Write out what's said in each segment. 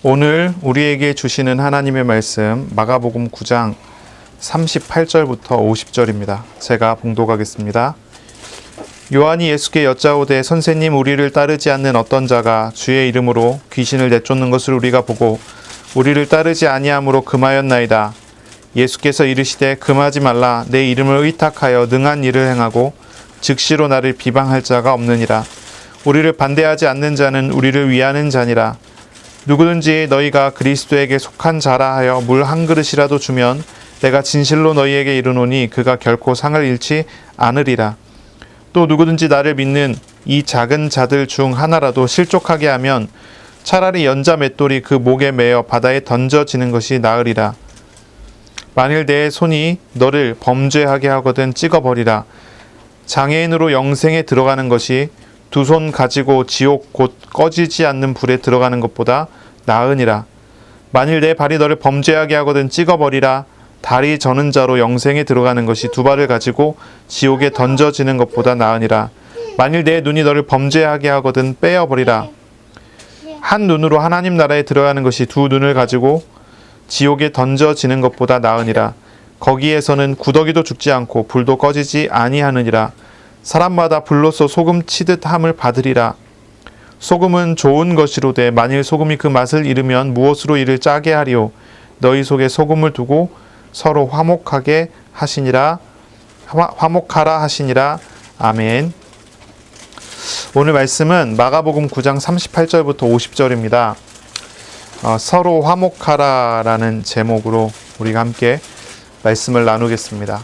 오늘 우리에게 주시는 하나님의 말씀 마가복음 9장 38절부터 50절입니다. 제가 봉독하겠습니다. 요한이 예수께 여짜오되 선생님, 우리를 따르지 않는 어떤 자가 주의 이름으로 귀신을 내쫓는 것을 우리가 보고 우리를 따르지 아니함으로 금하였나이다. 예수께서 이르시되 금하지 말라. 내 이름을 의탁하여 능한 일을 행하고 즉시로 나를 비방할 자가 없느니라. 우리를 반대하지 않는 자는 우리를 위하는 자니라. 누구든지 너희가 그리스도에게 속한 자라 하여 물 한 그릇이라도 주면 내가 진실로 너희에게 이르노니 그가 결코 상을 잃지 않으리라. 또 누구든지 나를 믿는 이 작은 자들 중 하나라도 실족하게 하면 차라리 연자 맷돌이 그 목에 매어 바다에 던져지는 것이 나으리라. 만일 내 손이 너를 범죄하게 하거든 찍어버리라. 장애인으로 영생에 들어가는 것이 두 손 가지고 지옥 곧 꺼지지 않는 불에 들어가는 것보다 나으니라. 만일 내 발이 너를 범죄하게 하거든 찍어버리라. 다리 저는 자로 영생에 들어가는 것이 두 발을 가지고 지옥에 던져지는 것보다 나으니라. 만일 내 눈이 너를 범죄하게 하거든 빼어버리라. 한 눈으로 하나님 나라에 들어가는 것이 두 눈을 가지고 지옥에 던져지는 것보다 나으니라. 거기에서는 구더기도 죽지 않고 불도 꺼지지 아니하느니라. 사람마다 불로써 소금 치듯 함을 받으리라. 소금은 좋은 것이로되 만일 소금이 그 맛을 잃으면 무엇으로 이를 짜게 하리요. 너희 속에 소금을 두고 서로 화목하게 하시니라. 화목하라 하시니라. 아멘. 오늘 말씀은 마가복음 9장 38절부터 50절입니다. 서로 화목하라 라는 제목으로 우리가 함께 말씀을 나누겠습니다.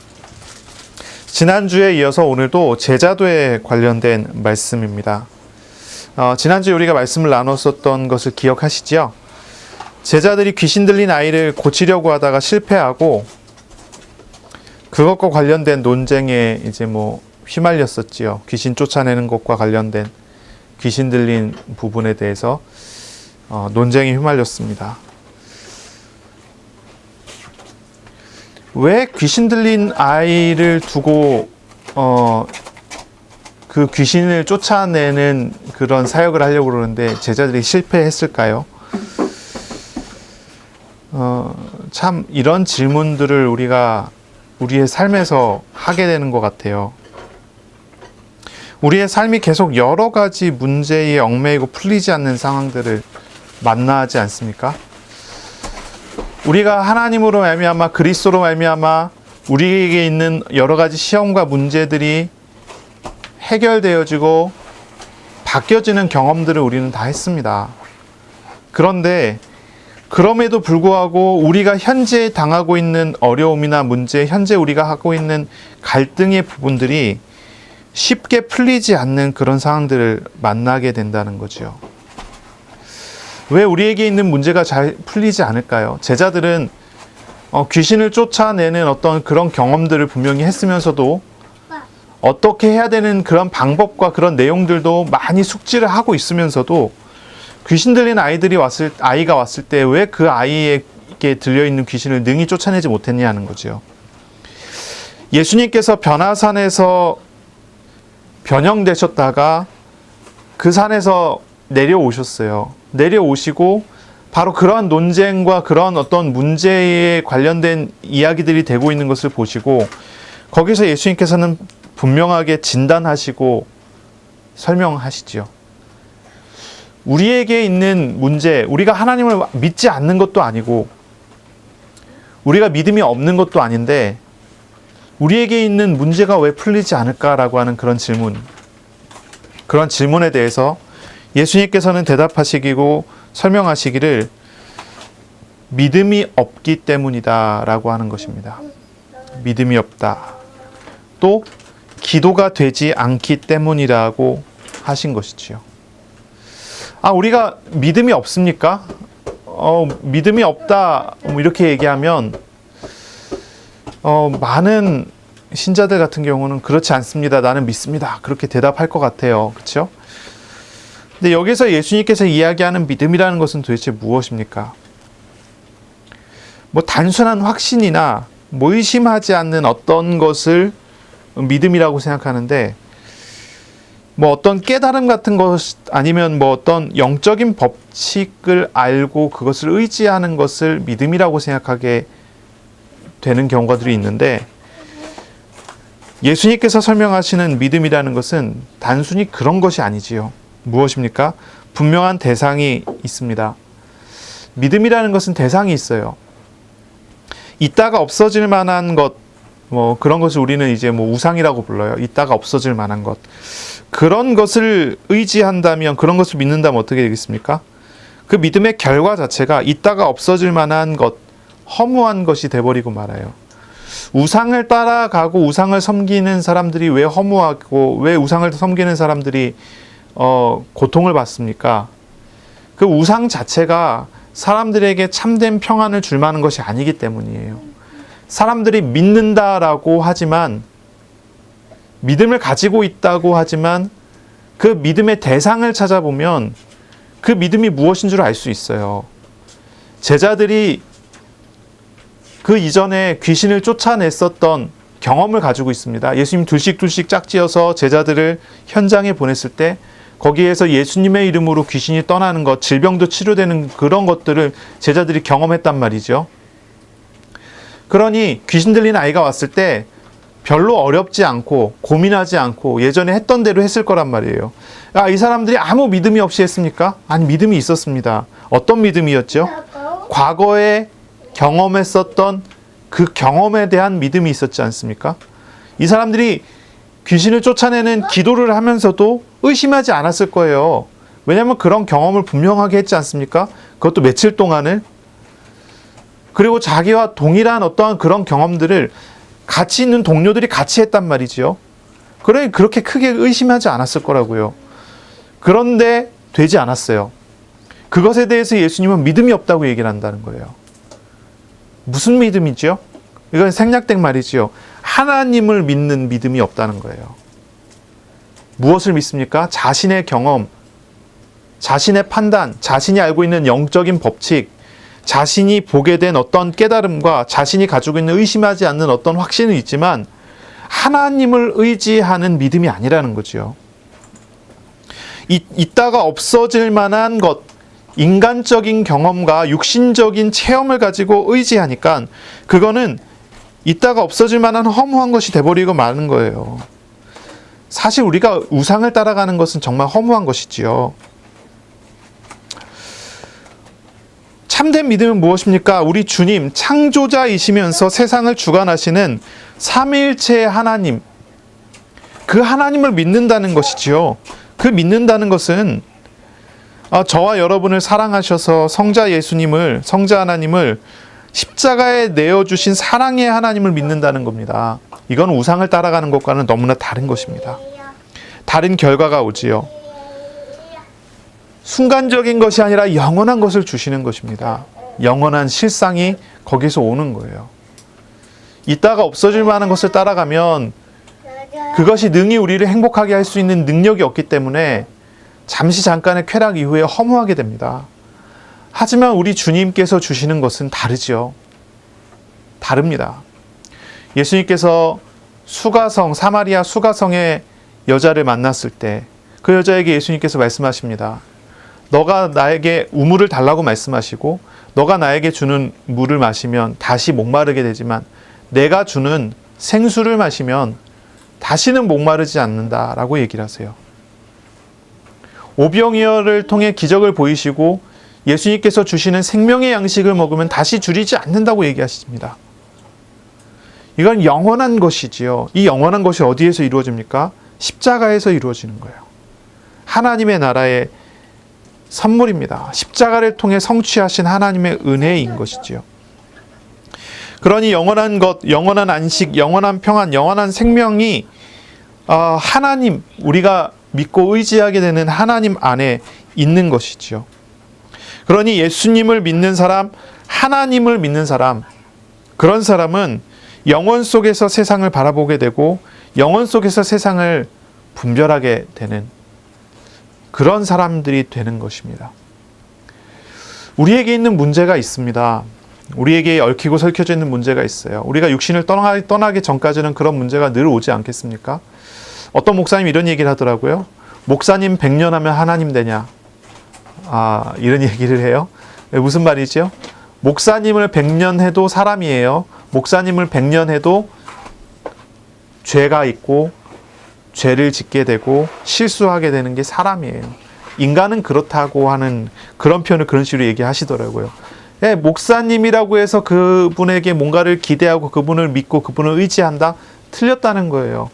지난주에 이어서 오늘도 제자도에 관련된 말씀입니다. 지난주에 우리가 말씀을 나눴었던 것을 기억하시죠? 제자들이 귀신 들린 아이를 고치려고 하다가 실패하고 그것과 관련된 논쟁에 휘말렸었지요. 귀신 쫓아내는 것과 관련된 귀신 들린 부분에 대해서 논쟁에 휘말렸습니다. 왜 귀신 들린 아이를 두고 그 귀신을 쫓아내는 그런 사역을 하려고 그러는데 제자들이 실패했을까요? 참 이런 질문들을 우리가 우리의 삶에서 하게 되는 것 같아요. 우리의 삶이 계속 여러 가지 문제에 얽매이고 풀리지 않는 상황들을 만나지 않습니까? 우리가 하나님으로 말미암아 그리스도로 말미암아 우리에게 있는 여러 가지 시험과 문제들이 해결되어지고 바뀌어지는 경험들을 우리는 다 했습니다. 그런데 그럼에도 불구하고 우리가 현재 당하고 있는 어려움이나 문제, 현재 우리가 하고 있는 갈등의 부분들이 쉽게 풀리지 않는 그런 상황들을 만나게 된다는 거죠. 왜 우리에게 있는 문제가 잘 풀리지 않을까요? 제자들은 귀신을 쫓아내는 어떤 그런 경험들을 분명히 했으면서도 어떻게 해야 되는 그런 방법과 그런 내용들도 많이 숙지를 하고 있으면서도 귀신 들린 아이가 왔을 때 왜 그 아이에게 들려있는 귀신을 능히 쫓아내지 못했냐는 거죠. 예수님께서 변화산에서 변형되셨다가 그 산에서 내려오셨어요. 내려오시고 바로 그러한 논쟁과 그런 어떤 문제에 관련된 이야기들이 되고 있는 것을 보시고 거기서 예수님께서는 분명하게 진단하시고 설명하시지요. 우리에게 있는 문제, 우리가 하나님을 믿지 않는 것도 아니고 우리가 믿음이 없는 것도 아닌데 우리에게 있는 문제가 왜 풀리지 않을까라고 하는 그런 질문에 대해서 예수님께서는 대답하시고 설명하시기를 믿음이 없기 때문이다 라고 하는 것입니다. 믿음이 없다. 또 기도가 되지 않기 때문이라고 하신 것이지요. 우리가 믿음이 없습니까? 믿음이 없다 이렇게 얘기하면 많은 신자들 같은 경우는 그렇지 않습니다. 나는 믿습니다. 그렇게 대답할 것 같아요. 그렇죠? 근데 여기서 예수님께서 이야기하는 믿음이라는 것은 도대체 무엇입니까? 단순한 확신이나 의심하지 않는 어떤 것을 믿음이라고 생각하는데 뭐 어떤 깨달음 같은 것 아니면 뭐 어떤 영적인 법칙을 알고 그것을 의지하는 것을 믿음이라고 생각하게 되는 경우들이 있는데, 예수님께서 설명하시는 믿음이라는 것은 단순히 그런 것이 아니지요. 무엇입니까? 분명한 대상이 있습니다. 믿음이라는 것은 대상이 있어요. 있다가 없어질 만한 것, 뭐 그런 것을 우리는 이제 뭐 우상이라고 불러요. 있다가 없어질 만한 것. 그런 것을 의지한다면, 그런 것을 믿는다면 어떻게 되겠습니까? 그 믿음의 결과 자체가 있다가 없어질 만한 것, 허무한 것이 돼버리고 말아요. 우상을 따라가고 우상을 섬기는 사람들이 왜 허무하고, 왜 우상을 섬기는 사람들이 고통을 받습니까? 그 우상 자체가 사람들에게 참된 평안을 줄 만한 것이 아니기 때문이에요. 사람들이 믿는다라고 하지만, 믿음을 가지고 있다고 하지만, 그 믿음의 대상을 찾아보면 그 믿음이 무엇인 줄 알 수 있어요. 제자들이 그 이전에 귀신을 쫓아냈었던 경험을 가지고 있습니다. 예수님 둘씩 짝지어서 제자들을 현장에 보냈을 때 거기에서 예수님의 이름으로 귀신이 떠나는 것, 질병도 치료되는 그런 것들을 제자들이 경험했단 말이죠. 그러니 귀신 들린 아이가 왔을 때 별로 어렵지 않고 고민하지 않고 예전에 했던 대로 했을 거란 말이에요. 이 사람들이 아무 믿음이 없이 했습니까? 아니, 믿음이 있었습니다. 어떤 믿음이었죠? 과거에 경험했었던 그 경험에 대한 믿음이 있었지 않습니까? 이 사람들이 귀신을 쫓아내는 기도를 하면서도 의심하지 않았을 거예요. 왜냐하면 그런 경험을 분명하게 했지 않습니까? 그것도 며칠 동안을. 그리고 자기와 동일한 어떠한 그런 경험들을 같이 있는 동료들이 같이 했단 말이죠. 그러니 그렇게 크게 의심하지 않았을 거라고요. 그런데 되지 않았어요. 그것에 대해서 예수님은 믿음이 없다고 얘기를 한다는 거예요. 무슨 믿음이죠? 이건 생략된 말이지요. 하나님을 믿는 믿음이 없다는 거예요. 무엇을 믿습니까? 자신의 경험, 자신의 판단, 자신이 알고 있는 영적인 법칙, 자신이 보게 된 어떤 깨달음과 자신이 가지고 있는 의심하지 않는 어떤 확신은 있지만 하나님을 의지하는 믿음이 아니라는 거죠. 있다가 없어질 만한 것, 인간적인 경험과 육신적인 체험을 가지고 의지하니까 그거는 있다가 없어질 만한 허무한 것이 돼버리고 마는 거예요. 사실 우리가 우상을 따라가는 것은 정말 허무한 것이지요. 참된 믿음은 무엇입니까? 우리 주님 창조자이시면서 세상을 주관하시는 삼위일체의 하나님, 그 하나님을 믿는다는 것이지요. 그 믿는다는 것은 저와 여러분을 사랑하셔서 성자 예수님을, 성자 하나님을 십자가에 내어주신 사랑의 하나님을 믿는다는 겁니다. 이건 우상을 따라가는 것과는 너무나 다른 것입니다. 다른 결과가 오지요. 순간적인 것이 아니라 영원한 것을 주시는 것입니다. 영원한 실상이 거기서 오는 거예요. 있다가 없어질 만한 것을 따라가면 그것이 능히 우리를 행복하게 할 수 있는 능력이 없기 때문에 잠시 잠깐의 쾌락 이후에 허무하게 됩니다. 하지만 우리 주님께서 주시는 것은 다르죠. 다릅니다. 예수님께서 수가성, 사마리아 수가성의 여자를 만났을 때 그 여자에게 예수님께서 말씀하십니다. 너가 나에게 우물을 달라고 말씀하시고 너가 나에게 주는 물을 마시면 다시 목마르게 되지만 내가 주는 생수를 마시면 다시는 목마르지 않는다라고 얘기를 하세요. 오병이어를 통해 기적을 보이시고 예수님께서 주시는 생명의 양식을 먹으면 다시 줄이지 않는다고 얘기하십니다. 이건 영원한 것이지요. 이 영원한 것이 어디에서 이루어집니까? 십자가에서 이루어지는 거예요. 하나님의 나라의 선물입니다. 십자가를 통해 성취하신 하나님의 은혜인 것이지요. 그러니 영원한 것, 영원한 안식, 영원한 평안, 영원한 생명이 하나님, 우리가 믿고 의지하게 되는 하나님 안에 있는 것이지요. 그러니 예수님을 믿는 사람, 하나님을 믿는 사람, 그런 사람은 영원 속에서 세상을 바라보게 되고 영원 속에서 세상을 분별하게 되는 그런 사람들이 되는 것입니다. 우리에게 있는 문제가 있습니다. 우리에게 얽히고 설켜져 있는 문제가 있어요. 우리가 육신을 떠나기 전까지는 그런 문제가 늘 오지 않겠습니까? 어떤 목사님이 이런 얘기를 하더라고요. 목사님 100년 하면 하나님 되냐? 이런 얘기를 해요. 무슨 말이죠? 목사님을 100년 해도 사람이에요. 목사님을 100년 해도 죄가 있고 죄를 짓게 되고 실수하게 되는 게 사람이에요. 인간은 그렇다고 하는 그런 표현을 그런 식으로 얘기하시더라고요. 목사님이라고 해서 그분에게 뭔가를 기대하고 그분을 믿고 그분을 의지한다? 틀렸다는 거예요.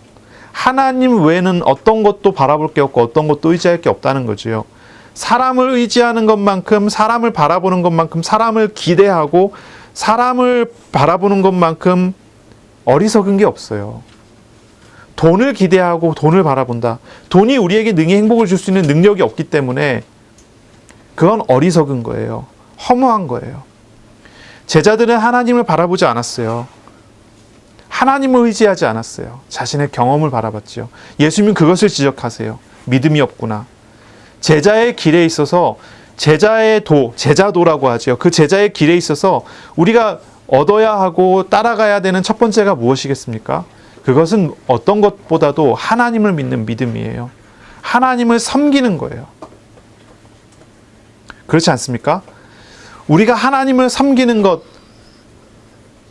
하나님 외에는 어떤 것도 바라볼 게 없고 어떤 것도 의지할 게 없다는 거죠. 사람을 의지하는 것만큼, 사람을 바라보는 것만큼, 사람을 기대하고 사람을 바라보는 것만큼 어리석은 게 없어요. 돈을 기대하고 돈을 바라본다. 돈이 우리에게 능히 행복을 줄 수 있는 능력이 없기 때문에 그건 어리석은 거예요. 허무한 거예요. 제자들은 하나님을 바라보지 않았어요. 하나님을 의지하지 않았어요. 자신의 경험을 바라봤죠. 예수님은 그것을 지적하세요. 믿음이 없구나. 제자의 길에 있어서 제자의 도, 제자도라고 하죠. 그 제자의 길에 있어서 우리가 얻어야 하고 따라가야 되는 첫 번째가 무엇이겠습니까? 그것은 어떤 것보다도 하나님을 믿는 믿음이에요. 하나님을 섬기는 거예요. 그렇지 않습니까? 우리가 하나님을 섬기는 것,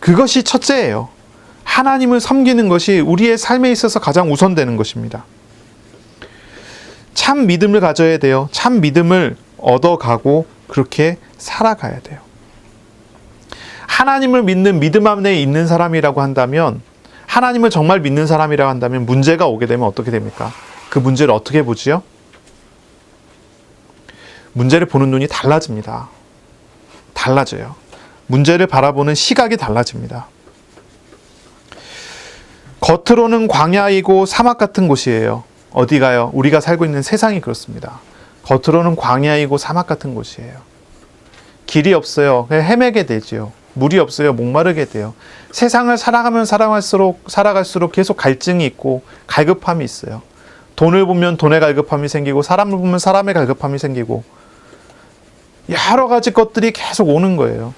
그것이 첫째예요. 하나님을 섬기는 것이 우리의 삶에 있어서 가장 우선되는 것입니다. 참 믿음을 가져야 돼요. 참 믿음을 얻어가고 그렇게 살아가야 돼요. 하나님을 믿는 믿음 안에 있는 사람이라고 한다면, 하나님을 정말 믿는 사람이라고 한다면 문제가 오게 되면 어떻게 됩니까? 그 문제를 어떻게 보지요? 문제를 보는 눈이 달라집니다. 달라져요. 문제를 바라보는 시각이 달라집니다. 겉으로는 광야이고 사막 같은 곳이에요. 어디가요? 우리가 살고 있는 세상이 그렇습니다. 겉으로는 광야이고 사막 같은 곳이에요. 길이 없어요. 헤매게 되죠. 물이 없어요. 목마르게 돼요. 세상을 살아가면 살아갈수록 계속 갈증이 있고 갈급함이 있어요. 돈을 보면 돈의 갈급함이 생기고 사람을 보면 사람의 갈급함이 생기고 여러 가지 것들이 계속 오는 거예요.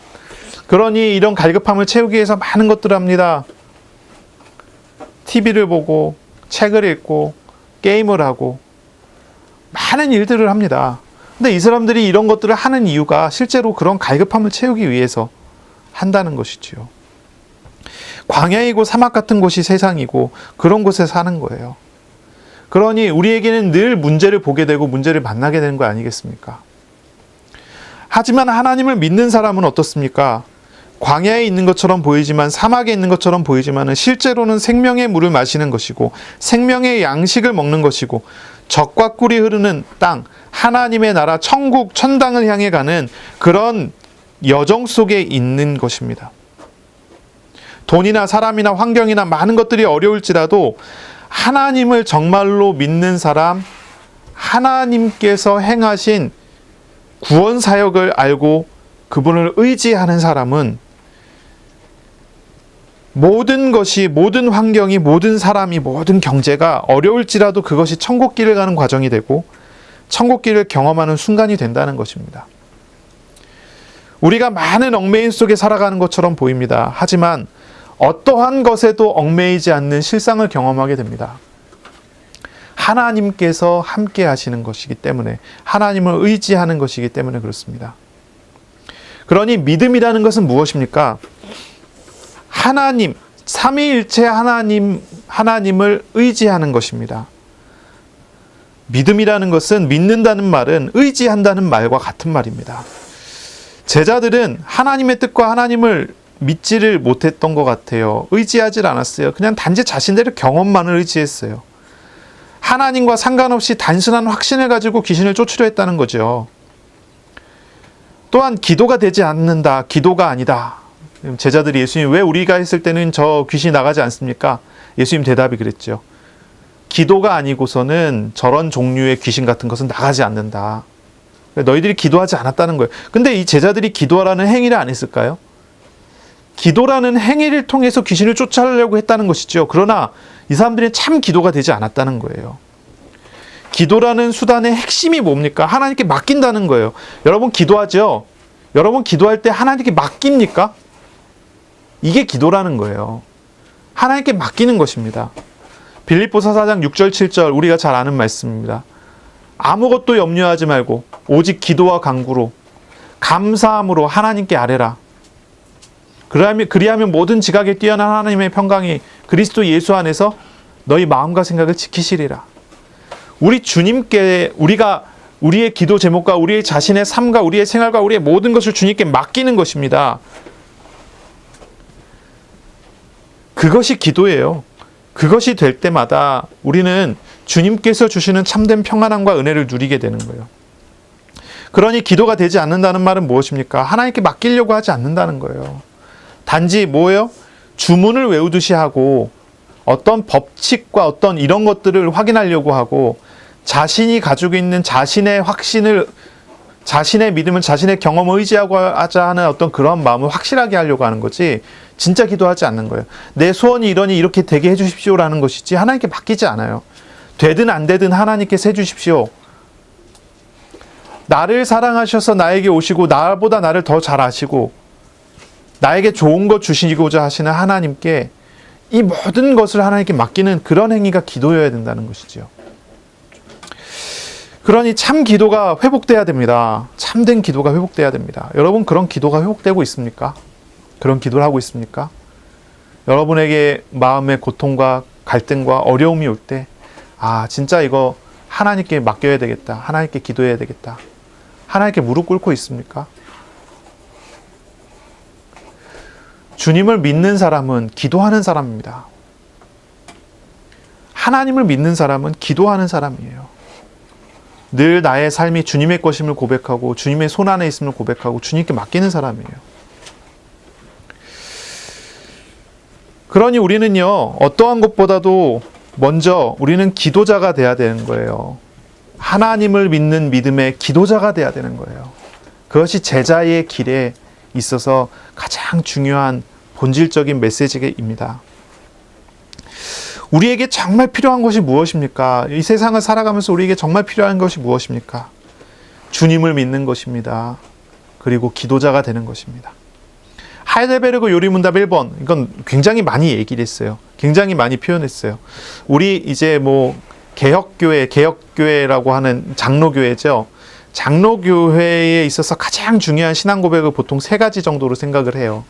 그러니 이런 갈급함을 채우기 위해서 많은 것들을 합니다. TV를 보고 책을 읽고 게임을 하고 많은 일들을 합니다. 근데 이 사람들이 이런 것들을 하는 이유가 실제로 그런 갈급함을 채우기 위해서 한다는 것이지요. 광야이고 사막 같은 곳이 세상이고 그런 곳에 사는 거예요. 그러니 우리에게는 늘 문제를 보게 되고 문제를 만나게 되는 거 아니겠습니까? 하지만 하나님을 믿는 사람은 어떻습니까? 광야에 있는 것처럼 보이지만, 사막에 있는 것처럼 보이지만 실제로는 생명의 물을 마시는 것이고 생명의 양식을 먹는 것이고 젖과 꿀이 흐르는 땅, 하나님의 나라 천국, 천당을 향해 가는 그런 여정 속에 있는 것입니다. 돈이나 사람이나 환경이나 많은 것들이 어려울지라도 하나님을 정말로 믿는 사람, 하나님께서 행하신 구원 사역을 알고 그분을 의지하는 사람은 모든 것이, 모든 환경이, 모든 사람이, 모든 경제가 어려울지라도 그것이 천국길을 가는 과정이 되고 천국길을 경험하는 순간이 된다는 것입니다. 우리가 많은 얽매임 속에 살아가는 것처럼 보입니다. 하지만 어떠한 것에도 얽매이지 않는 실상을 경험하게 됩니다. 하나님께서 함께 하시는 것이기 때문에, 하나님을 의지하는 것이기 때문에 그렇습니다. 그러니 믿음이라는 것은 무엇입니까? 하나님, 삼위일체 하나님을 의지하는 것입니다. 믿음이라는 것은, 믿는다는 말은 의지한다는 말과 같은 말입니다. 제자들은 하나님의 뜻과 하나님을 믿지를 못했던 것 같아요. 의지하지 않았어요. 그냥 단지 자신들의 경험만을 의지했어요. 하나님과 상관없이 단순한 확신을 가지고 귀신을 쫓으려 했다는 거죠. 또한 기도가 되지 않는다, 기도가 아니다. 제자들이 예수님, 왜 우리가 했을 때는 저 귀신이 나가지 않습니까? 예수님 대답이 그랬죠. 기도가 아니고서는 저런 종류의 귀신 같은 것은 나가지 않는다. 너희들이 기도하지 않았다는 거예요. 근데 이 제자들이 기도하라는 행위를 안 했을까요? 기도라는 행위를 통해서 귀신을 쫓아내려고 했다는 것이죠. 그러나 이 사람들은 참 기도가 되지 않았다는 거예요. 기도라는 수단의 핵심이 뭡니까? 하나님께 맡긴다는 거예요. 여러분 기도하죠? 여러분 기도할 때 하나님께 맡깁니까? 이게 기도라는 거예요. 하나님께 맡기는 것입니다. 빌립보서 4장 6절 7절 우리가 잘 아는 말씀입니다. 아무것도 염려하지 말고 오직 기도와 간구로 감사함으로 하나님께 아뢰라. 그리하면 모든 지각에 뛰어난 하나님의 평강이 그리스도 예수 안에서 너희 마음과 생각을 지키시리라. 우리 주님께 우리의 기도 제목과 우리의 자신의 삶과 우리의 생활과 우리의 모든 것을 주님께 맡기는 것입니다. 그것이 기도예요. 그것이 될 때마다 우리는 주님께서 주시는 참된 평안함과 은혜를 누리게 되는 거예요. 그러니 기도가 되지 않는다는 말은 무엇입니까? 하나님께 맡기려고 하지 않는다는 거예요. 단지 뭐예요? 주문을 외우듯이 하고 어떤 법칙과 어떤 이런 것들을 확인하려고 하고 자신이 가지고 있는 자신의 확신을, 자신의 믿음을 자신의 경험을 의지하고 하자 하는 어떤 그런 마음을 확실하게 하려고 하는 거지 진짜 기도하지 않는 거예요. 내 소원이 이러니 이렇게 되게 해주십시오라는 것이지 하나님께 맡기지 않아요. 되든 안 되든 하나님께서 해주십시오. 나를 사랑하셔서 나에게 오시고 나보다 나를 더 잘 아시고 나에게 좋은 것 주시고자 하시는 하나님께 이 모든 것을 하나님께 맡기는 그런 행위가 기도여야 된다는 것이죠. 그러니 참 기도가 회복돼야 됩니다. 참된 기도가 회복돼야 됩니다. 여러분 그런 기도가 회복되고 있습니까? 그런 기도를 하고 있습니까? 여러분에게 마음의 고통과 갈등과 어려움이 올 때 진짜 이거 하나님께 맡겨야 되겠다. 하나님께 기도해야 되겠다. 하나님께 무릎 꿇고 있습니까? 주님을 믿는 사람은 기도하는 사람입니다. 하나님을 믿는 사람은 기도하는 사람이에요. 늘 나의 삶이 주님의 것임을 고백하고 주님의 손 안에 있음을 고백하고 주님께 맡기는 사람이에요. 그러니 우리는요, 어떠한 것보다도 먼저 우리는 기도자가 돼야 되는 거예요. 하나님을 믿는 믿음의 기도자가 돼야 되는 거예요. 그것이 제자의 길에 있어서 가장 중요한 본질적인 메시지입니다. 우리에게 정말 필요한 것이 무엇입니까? 이 세상을 살아가면서 우리에게 정말 필요한 것이 무엇입니까? 주님을 믿는 것입니다. 그리고 기도자가 되는 것입니다. 하이델베르그 요리문답 1번, 이건 굉장히 많이 얘기를 했어요. 굉장히 많이 표현했어요. 우리 이제 개혁교회라고 하는 장로교회죠. 장로교회에 있어서 가장 중요한 신앙 고백을 보통 3가지 정도로 생각을 해요.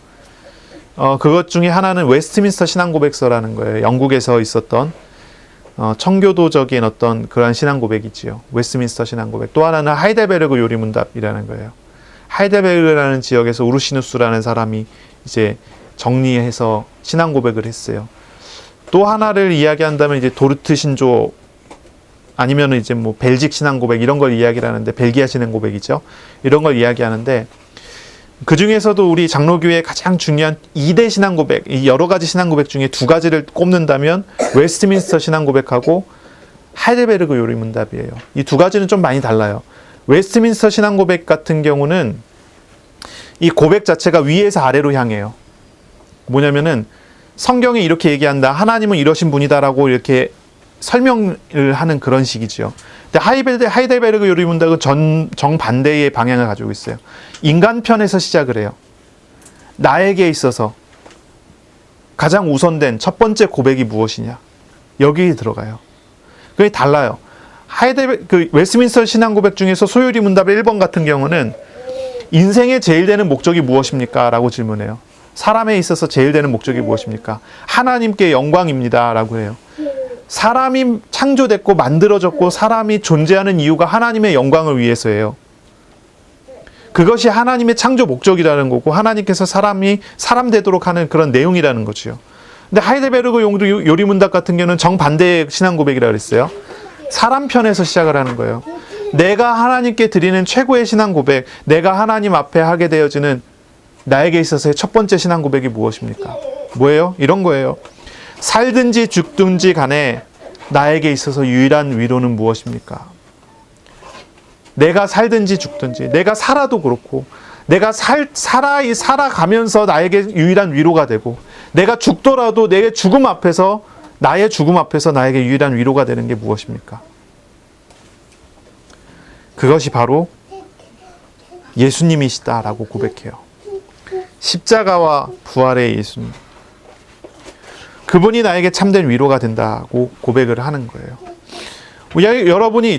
그것 중에 하나는 웨스트민스터 신앙 고백서라는 거예요. 영국에서 있었던 청교도적인 어떤 그러한 신앙 고백이지요. 웨스트민스터 신앙 고백. 또 하나는 하이델베르그 요리문답이라는 거예요. 하이델베르그라는 지역에서 우르시누스라는 사람이 이제 정리해서 신앙 고백을 했어요. 또 하나를 이야기한다면 이제 도르트 신조 아니면 이제 벨직 신앙 고백 이런 걸 이야기를 하는데 벨기아 신앙 고백이죠. 이런 걸 이야기하는데 그 중에서도 우리 장로교회의 가장 중요한 2대 신앙 고백, 이 여러 가지 신앙 고백 중에 2가지를 꼽는다면 웨스트민스터 신앙 고백하고 하이델베르그 요리문답이에요. 이 2가지는 좀 많이 달라요. 웨스트민스터 신앙 고백 같은 경우는 이 고백 자체가 위에서 아래로 향해요. 뭐냐면은 성경이 이렇게 얘기한다. 하나님은 이러신 분이다라고 이렇게 설명을 하는 그런 식이죠. 근데 하이델베르그 요리문답은 정반대의 방향을 가지고 있어요. 인간 편에서 시작을 해요. 나에게 있어서 가장 우선된 첫 번째 고백이 무엇이냐? 여기에 들어가요. 그게 달라요. 웨스트민스터 신앙 고백 중에서 소요리 문답의 1번 같은 경우는 인생의 제일 되는 목적이 무엇입니까? 라고 질문해요. 사람에 있어서 제일 되는 목적이 무엇입니까? 하나님께 영광입니다. 라고 해요. 사람이 창조됐고 만들어졌고 사람이 존재하는 이유가 하나님의 영광을 위해서예요. 그것이 하나님의 창조 목적이라는 거고 하나님께서 사람이 사람 되도록 하는 그런 내용이라는 거죠. 근데 하이델베르그 요리문답 같은 경우는 정반대의 신앙 고백이라고 그랬어요. 사람 편에서 시작을 하는 거예요. 내가 하나님께 드리는 최고의 신앙 고백, 내가 하나님 앞에 하게 되어지는 나에게 있어서의 첫 번째 신앙 고백이 무엇입니까? 뭐예요? 이런 거예요. 살든지 죽든지 간에 나에게 있어서 유일한 위로는 무엇입니까? 내가 살든지 죽든지, 내가 살아도 그렇고, 내가 살아가면서 나에게 유일한 위로가 되고, 내가 죽더라도 나의 죽음 앞에서 나에게 유일한 위로가 되는 게 무엇입니까? 그것이 바로 예수님이시다라고 고백해요. 십자가와 부활의 예수님. 그분이 나에게 참된 위로가 된다고 고백을 하는 거예요.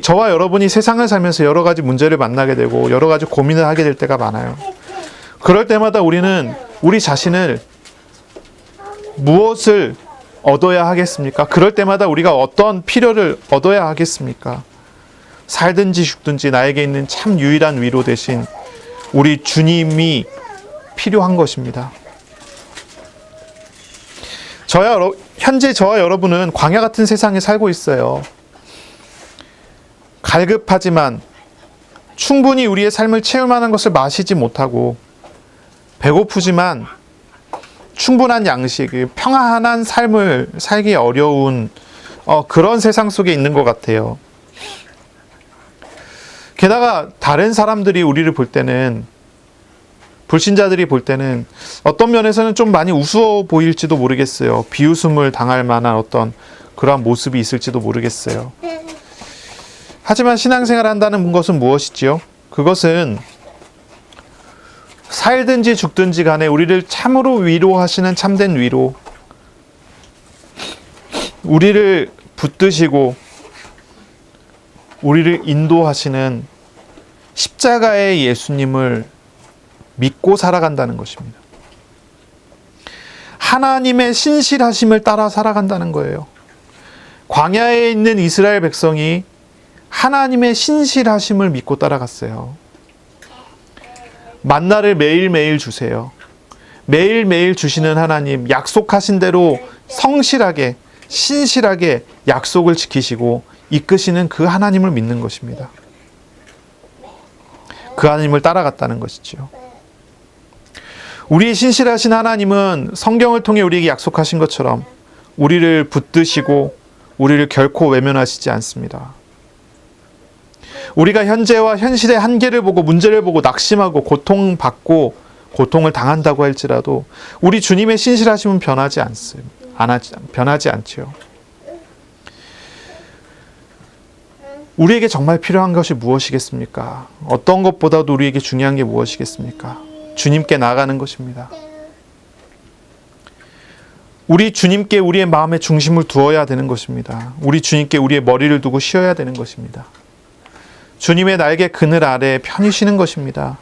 저와 여러분이 세상을 살면서 여러 가지 문제를 만나게 되고 여러 가지 고민을 하게 될 때가 많아요. 그럴 때마다 우리는 우리 자신을 무엇을 얻어야 하겠습니까? 그럴 때마다 우리가 어떤 필요를 얻어야 하겠습니까? 살든지 죽든지 나에게 있는 참 유일한 위로 대신 우리 주님이 필요한 것입니다. 현재 저와 여러분은 광야 같은 세상에 살고 있어요. 갈급하지만 충분히 우리의 삶을 채울 만한 것을 마시지 못하고 배고프지만 충분한 양식, 평안한 삶을 살기 어려운 그런 세상 속에 있는 것 같아요. 게다가 다른 사람들이 우리를 볼 때는, 불신자들이 볼 때는 어떤 면에서는 좀 많이 우스워 보일지도 모르겠어요. 비웃음을 당할 만한 어떤 그러한 모습이 있을지도 모르겠어요. 하지만 신앙생활을 한다는 것은 무엇이지요? 그것은 살든지 죽든지 간에 우리를 참으로 위로하시는 참된 위로, 우리를 붙드시고 우리를 인도하시는 십자가의 예수님을 믿고 살아간다는 것입니다. 하나님의 신실하심을 따라 살아간다는 거예요. 광야에 있는 이스라엘 백성이 하나님의 신실하심을 믿고 따라갔어요. 만나를 매일매일 주세요. 매일매일 주시는 하나님, 약속하신 대로 성실하게, 신실하게 약속을 지키시고 이끄시는 그 하나님을 믿는 것입니다. 그 하나님을 따라갔다는 것이죠. 우리 신실하신 하나님은 성경을 통해 우리에게 약속하신 것처럼 우리를 붙드시고 우리를 결코 외면하시지 않습니다. 우리가 현재와 현실의 한계를 보고 문제를 보고 낙심하고 고통받고 고통을 당한다고 할지라도 우리 주님의 신실하심은 변하지 않지요. 우리에게 정말 필요한 것이 무엇이겠습니까? 어떤 것보다도 우리에게 중요한 게 무엇이겠습니까? 주님께 나아가는 것입니다. 우리 주님께 우리의 마음의 중심을 두어야 되는 것입니다. 우리 주님께 우리의 머리를 두고 쉬어야 되는 것입니다. 주님의 날개 그늘 아래 편히 쉬는 것입니다.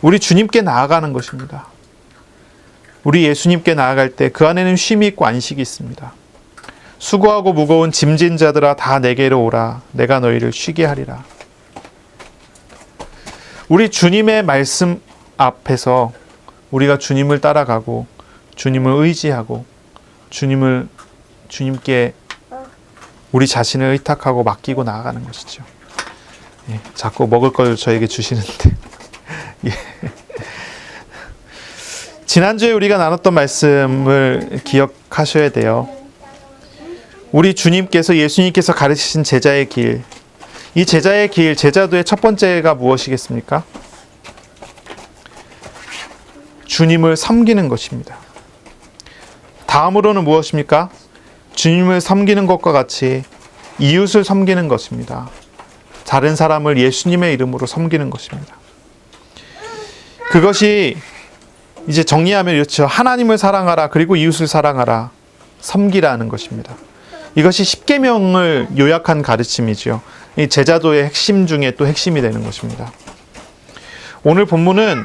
우리 주님께 나아가는 것입니다. 우리 예수님께 나아갈 때 그 안에는 쉼이 있고 안식이 있습니다. 수고하고 무거운 짐진 자들아 다 내게로 오라. 내가 너희를 쉬게 하리라. 우리 주님의 말씀 앞에서 우리가 주님을 따라가고 주님을 의지하고 주님께 우리 자신을 의탁하고 맡기고 나아가는 것이죠. 예, 자꾸 먹을 걸 저에게 주시는데 예. 지난주에 우리가 나눴던 말씀을 기억하셔야 돼요. 우리 주님께서, 예수님께서 가르치신 제자의 길, 이 제자의 길, 제자도의 첫 번째가 무엇이겠습니까? 주님을 섬기는 것입니다. 다음으로는 무엇입니까? 주님을 섬기는 것과 같이 이웃을 섬기는 것입니다. 다른 사람을 예수님의 이름으로 섬기는 것입니다. 그것이 이제 정리하면 이렇죠. 하나님을 사랑하라, 그리고 이웃을 사랑하라, 섬기라는 것입니다. 이것이 십계명을 요약한 가르침이죠. 이 제자도의 핵심 중에 또 핵심이 되는 것입니다. 오늘 본문은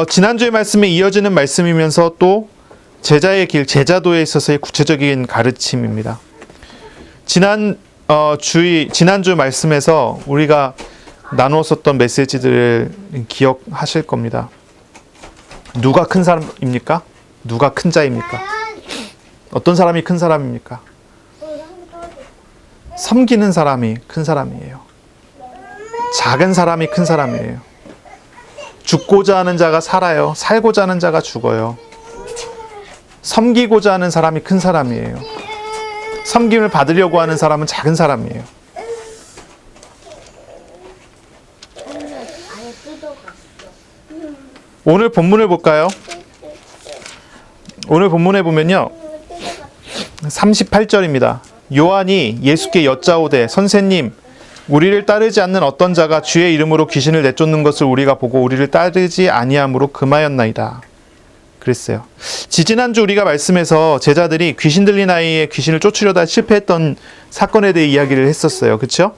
지난주의 말씀에 이어지는 말씀이면서 또 제자의 길, 제자도에 있어서의 구체적인 가르침입니다. 지난주 말씀에서 우리가 나누었었던 메시지들을 기억하실 겁니다. 누가 큰 사람입니까? 누가 큰 자입니까? 어떤 사람이 큰 사람입니까? 섬기는 사람이 큰 사람이에요. 작은 사람이 큰 사람이에요. 죽고자 하는 자가 살아요. 살고자 하는 자가 죽어요. 섬기고자 하는 사람이 큰 사람이에요. 섬김을 받으려고 하는 사람은 작은 사람이에요. 오늘 본문을 볼까요? 오늘 본문에 보면요, 38절입니다. 요한이 예수께 여짜오되 선생님, 우리를 따르지 않는 어떤 자가 주의 이름으로 귀신을 내쫓는 것을 우리가 보고 우리를 따르지 아니함으로 금하였나이다. 그랬어요. 지지난주 우리가 말씀에서 제자들이 귀신 들린 아이의 귀신을 쫓으려다 실패했던 사건에 대해 이야기를 했었어요. 그렇죠?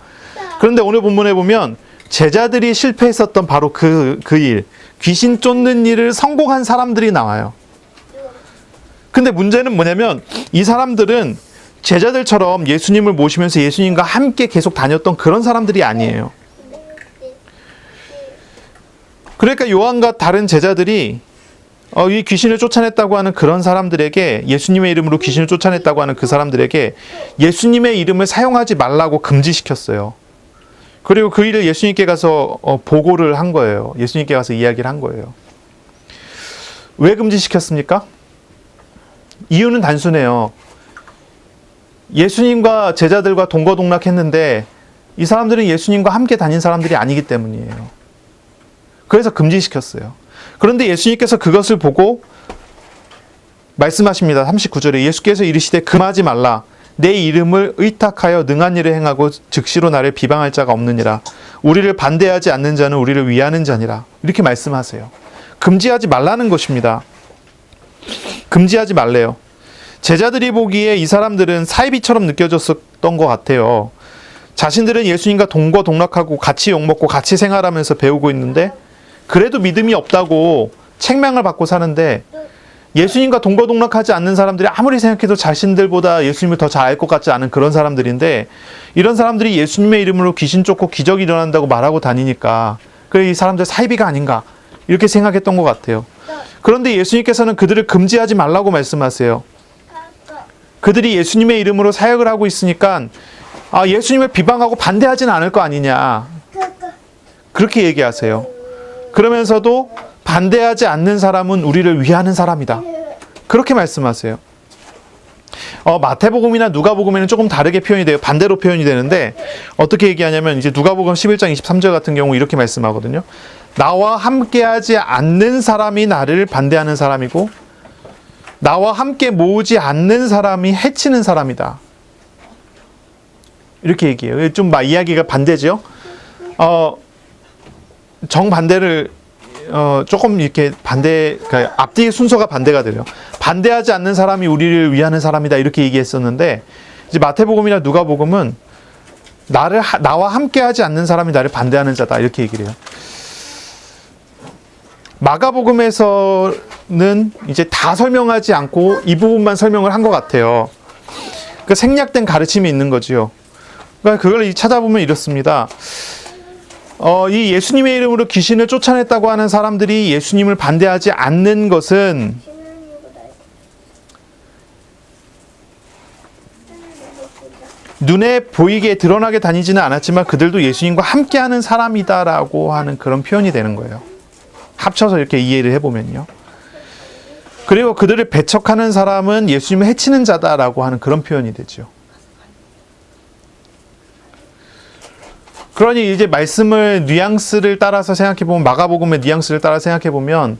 그런데 오늘 본문에 보면 제자들이 실패했었던 바로 그 일, 귀신 쫓는 일을 성공한 사람들이 나와요. 근데 문제는 뭐냐면 이 사람들은 제자들처럼 예수님을 모시면서 예수님과 함께 계속 다녔던 그런 사람들이 아니에요. 그러니까 요한과 다른 제자들이 이 귀신을 쫓아냈다고 하는 그런 사람들에게, 예수님의 이름으로 귀신을 쫓아냈다고 하는 그 사람들에게 예수님의 이름을 사용하지 말라고 금지시켰어요. 그리고 그 일을 예수님께 가서 보고를 한 거예요. 예수님께 가서 이야기를 한 거예요. 왜 금지시켰습니까? 이유는 단순해요. 예수님과 제자들과 동거동락했는데 이 사람들은 예수님과 함께 다닌 사람들이 아니기 때문이에요. 그래서 금지시켰어요. 그런데 예수님께서 그것을 보고 말씀하십니다. 39절에 예수께서 이르시되 금하지 말라. 내 이름을 의탁하여 능한 일을 행하고 즉시로 나를 비방할 자가 없느니라. 우리를 반대하지 않는 자는 우리를 위하는 자니라. 이렇게 말씀하세요. 금지하지 말라는 것입니다. 금지하지 말래요. 제자들이 보기에 이 사람들은 사이비처럼 느껴졌었던 것 같아요. 자신들은 예수님과 동거동락하고 같이 욕먹고 같이 생활하면서 배우고 있는데 그래도 믿음이 없다고 책망을 받고 사는데, 예수님과 동거동락하지 않는 사람들이 아무리 생각해도 자신들보다 예수님을 더 잘 알 것 같지 않은 그런 사람들인데, 이런 사람들이 예수님의 이름으로 귀신 쫓고 기적이 일어난다고 말하고 다니니까 그래 이 사람들 사이비가 아닌가 이렇게 생각했던 것 같아요. 그런데 예수님께서는 그들을 금지하지 말라고 말씀하세요. 그들이 예수님의 이름으로 사역을 하고 있으니까 예수님을 비방하고 반대하지는 않을 거 아니냐, 그렇게 얘기하세요. 그러면서도 반대하지 않는 사람은 우리를 위하는 사람이다, 그렇게 말씀하세요. 마태복음이나 누가복음에는 조금 다르게 표현이 돼요. 반대로 표현이 되는데 어떻게 얘기하냐면 이제 누가복음 11장 23절 같은 경우 이렇게 말씀하거든요. 나와 함께하지 않는 사람이 나를 반대하는 사람이고 나와 함께 모으지 않는 사람이 해치는 사람이다, 이렇게 얘기해요. 좀 이야기가 반대죠. 정반대를 조금 이렇게 그러니까 앞뒤의 순서가 반대가 돼요. 반대하지 않는 사람이 우리를 위하는 사람이다, 이렇게 얘기했었는데 이제 마태복음이나 누가복음은 나와 함께하지 않는 사람이 나를 반대하는 자다, 이렇게 얘기를 해요. 마가복음에서는 이제 다 설명하지 않고 이 부분만 설명을 한 것 같아요. 그러니까 생략된 가르침이 있는 거지요. 그러니까 그걸 찾아보면 이렇습니다. 이 예수님의 이름으로 귀신을 쫓아냈다고 하는 사람들이 예수님을 반대하지 않는 것은 눈에 보이게 드러나게 다니지는 않았지만 그들도 예수님과 함께하는 사람이다라고 하는 그런 표현이 되는 거예요. 합쳐서 이렇게 이해를 해보면요. 그리고 그들을 배척하는 사람은 예수님을 해치는 자다라고 하는 그런 표현이 되죠. 그러니 이제 말씀을 뉘앙스를 따라서 생각해보면, 마가복음의 뉘앙스를 따라 생각해보면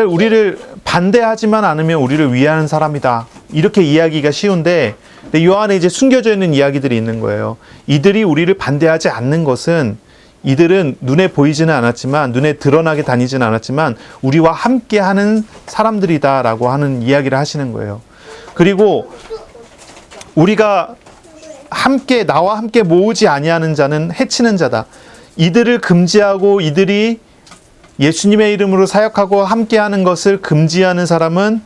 우리를 반대하지만 않으면 우리를 위하는 사람이다, 이렇게 이야기가 쉬운데 이 안에 이제 숨겨져 있는 이야기들이 있는 거예요. 이들이 우리를 반대하지 않는 것은 이들은 눈에 보이지는 않았지만, 눈에 드러나게 다니지는 않았지만 우리와 함께하는 사람들이다라고 하는 이야기를 하시는 거예요. 그리고 우리가 나와 함께 모으지 아니하는 자는 해치는 자다. 이들을 금지하고 이들이 예수님의 이름으로 사역하고 함께하는 것을 금지하는 사람은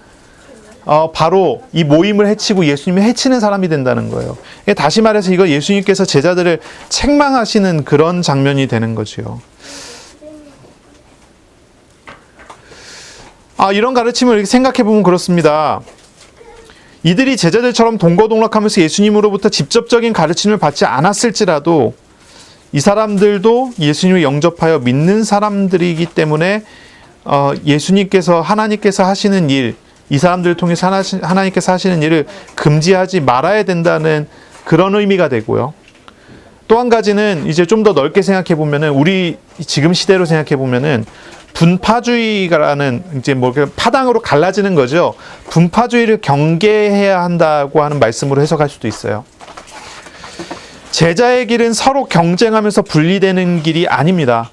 바로 이 모임을 해치고 예수님을 해치는 사람이 된다는 거예요. 다시 말해서 이거 예수님께서 제자들을 책망하시는 그런 장면이 되는 거죠. 이런 가르침을 이렇게 생각해 보면 그렇습니다. 이들이 제자들처럼 동거동락하면서 예수님으로부터 직접적인 가르침을 받지 않았을지라도 이 사람들도 예수님을 영접하여 믿는 사람들이기 때문에 하나님께서 하시는 일, 이 사람들을 통해서 하나님께서 하시는 일을 금지하지 말아야 된다는 그런 의미가 되고요. 또 한 가지는 이제 좀 더 넓게 생각해 보면은, 우리 지금 시대로 생각해 보면은 분파주의라는 이제 파당으로 갈라지는 거죠. 분파주의를 경계해야 한다고 하는 말씀으로 해석할 수도 있어요. 제자의 길은 서로 경쟁하면서 분리되는 길이 아닙니다.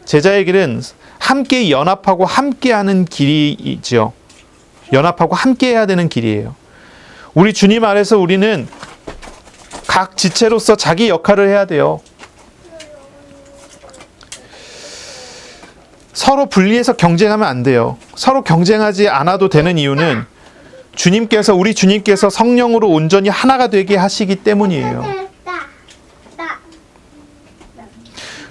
제자의 길은 함께 연합하고 함께하는 길이죠. 연합하고 함께해야 되는 길이에요. 우리 주님 아래서 우리는 각 지체로서 자기 역할을 해야 돼요. 서로 분리해서 경쟁하면 안 돼요. 서로 경쟁하지 않아도 되는 이유는 우리 주님께서 성령으로 온전히 하나가 되게 하시기 때문이에요.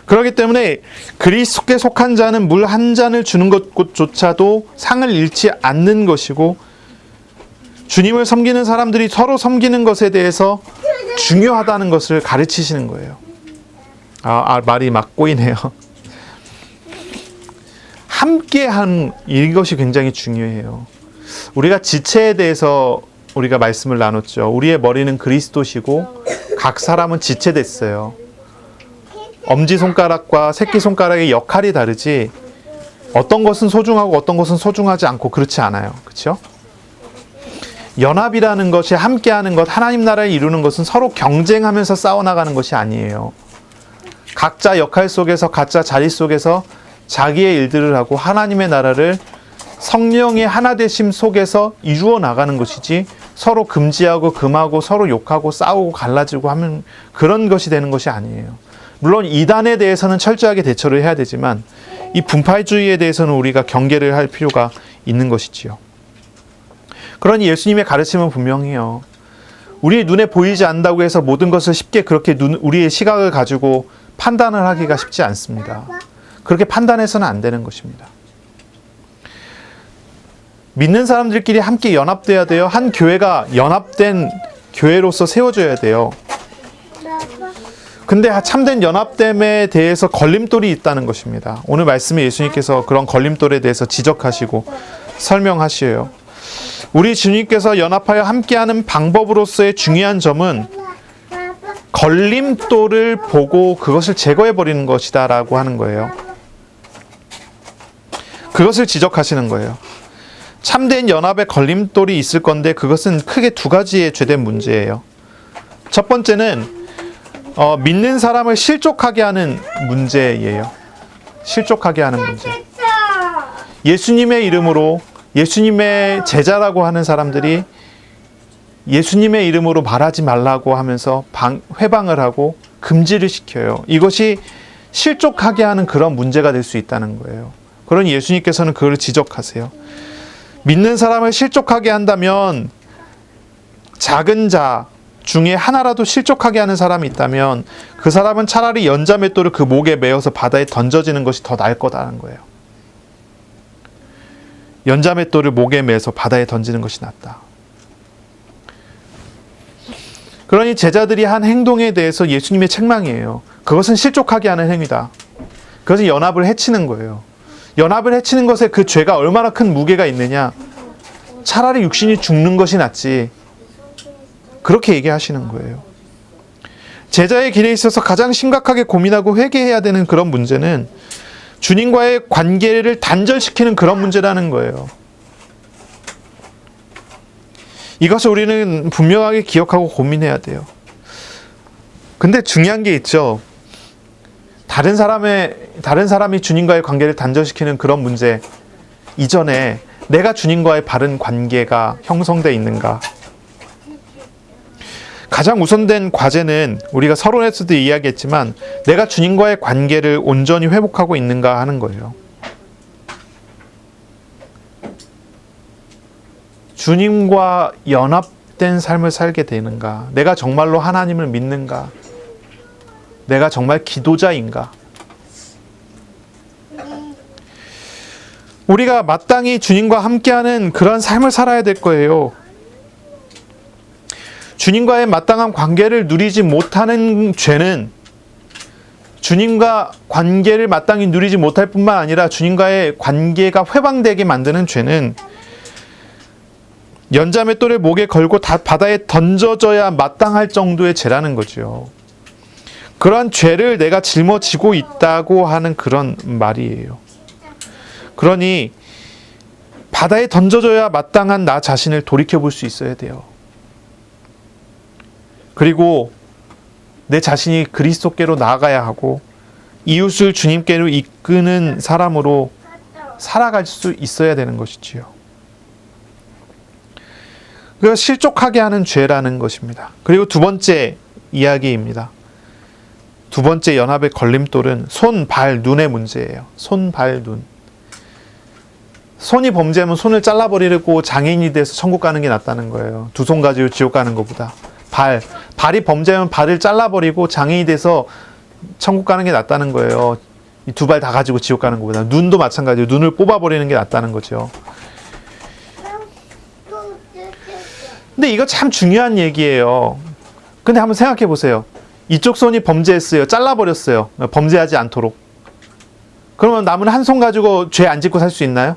그렇기 때문에 그리스도께 속한 자는 물 한 잔을 주는 것조차도 상을 잃지 않는 것이고, 주님을 섬기는 사람들이 서로 섬기는 것에 대해서 중요하다는 것을 가르치시는 거예요. 말이 막 꼬이네요. 함께한 이것이 굉장히 중요해요. 우리가 지체에 대해서 우리가 말씀을 나눴죠. 우리의 머리는 그리스도시고 각 사람은 지체됐어요. 엄지손가락과 새끼손가락의 역할이 다르지, 어떤 것은 소중하고 어떤 것은 소중하지 않고 그렇지 않아요. 그렇죠? 연합이라는 것이, 함께하는 것, 하나님 나라를 이루는 것은 서로 경쟁하면서 싸워나가는 것이 아니에요. 각자 역할 속에서, 각자 자리 속에서 자기의 일들을 하고 하나님의 나라를 성령의 하나되심 속에서 이루어 나가는 것이지, 서로 금지하고 금하고 서로 욕하고 싸우고 갈라지고 하면 그런 것이 되는 것이 아니에요. 물론 이단에 대해서는 철저하게 대처를 해야 되지만, 이 분파주의에 대해서는 우리가 경계를 할 필요가 있는 것이지요. 그러니 예수님의 가르침은 분명해요. 우리의 눈에 보이지 않는다고 해서 모든 것을 쉽게 그렇게 우리의 시각을 가지고 판단을 하기가 쉽지 않습니다. 그렇게 판단해서는 안 되는 것입니다. 믿는 사람들끼리 함께 연합돼야 돼요. 한 교회가 연합된 교회로서 세워져야 돼요. 근데 참된 연합됨에 대해서 걸림돌이 있다는 것입니다. 오늘 말씀에 예수님께서 그런 걸림돌에 대해서 지적하시고 설명하시어요. 우리 주님께서 연합하여 함께하는 방법으로서의 중요한 점은 걸림돌을 보고 그것을 제거해버리는 것이다 라고 하는 거예요. 그것을 지적하시는 거예요. 참된 연합에 걸림돌이 있을 건데, 그것은 크게 두 가지의 죄된 문제예요. 첫 번째는 믿는 사람을 실족하게 하는 문제예요. 실족하게 하는 문제. 예수님의 이름으로, 예수님의 제자라고 하는 사람들이 예수님의 이름으로 말하지 말라고 하면서 회방을 하고 금지를 시켜요. 이것이 실족하게 하는 그런 문제가 될 수 있다는 거예요. 그러니 예수님께서는 그걸 지적하세요. 믿는 사람을 실족하게 한다면, 작은 자 중에 하나라도 실족하게 하는 사람이 있다면 그 사람은 차라리 연자맷돌을 그 목에 매어서 바다에 던져지는 것이 더 나을 거다라는 거예요. 연자맷돌을 목에 매서 바다에 던지는 것이 낫다. 그러니 제자들이 한 행동에 대해서 예수님의 책망이에요. 그것은 실족하게 하는 행위다. 그것은 연합을 해치는 거예요. 연합을 해치는 것에 그 죄가 얼마나 큰 무게가 있느냐. 차라리 육신이 죽는 것이 낫지. 그렇게 얘기하시는 거예요. 제자의 길에 있어서 가장 심각하게 고민하고 회개해야 되는 그런 문제는 주님과의 관계를 단절시키는 그런 문제라는 거예요. 이것을 우리는 분명하게 기억하고 고민해야 돼요. 근데 중요한 게 있죠. 다른 사람이 주님과의 관계를 단절시키는 그런 문제 이전에 내가 주님과의 바른 관계가 형성되어 있는가? 가장 우선된 과제는 우리가 서론에서도 이야기했지만 내가 주님과의 관계를 온전히 회복하고 있는가 하는 거예요. 주님과 연합된 삶을 살게 되는가? 내가 정말로 하나님을 믿는가? 내가 정말 기도자인가? 우리가 마땅히 주님과 함께하는 그런 삶을 살아야 될 거예요. 주님과의 마땅한 관계를 누리지 못하는 죄는, 주님과 관계를 마땅히 누리지 못할 뿐만 아니라 주님과의 관계가 회방되게 만드는 죄는 연자맷돌을 목에 걸고 바다에 던져져야 마땅할 정도의 죄라는 거죠. 그러한 죄를 내가 짊어지고 있다고 하는 그런 말이에요. 그러니 바다에 던져져야 마땅한 나 자신을 돌이켜볼 수 있어야 돼요. 그리고 내 자신이 그리스도께로 나아가야 하고 이웃을 주님께로 이끄는 사람으로 살아갈 수 있어야 되는 것이지요. 그래서 실족하게 하는 죄라는 것입니다. 그리고 두 번째 이야기입니다. 두 번째 연합의 걸림돌은 손, 발, 눈의 문제예요. 손, 발, 눈. 손이 범죄하면 손을 잘라버리고 장애인이 돼서 천국 가는 게 낫다는 거예요. 두 손 가지고 지옥 가는 것보다. 발이 범죄하면 발을 잘라버리고 장애인이 돼서 천국 가는 게 낫다는 거예요. 이 두 발 다 가지고 지옥 가는 것보다. 눈도 마찬가지로 눈을 뽑아버리는 게 낫다는 거죠. 근데 이거 참 중요한 얘기예요. 근데 한번 생각해 보세요. 이쪽 손이 범죄했어요. 잘라버렸어요. 범죄하지 않도록. 그러면 남은 한 손 가지고 죄 안 짓고 살 수 있나요?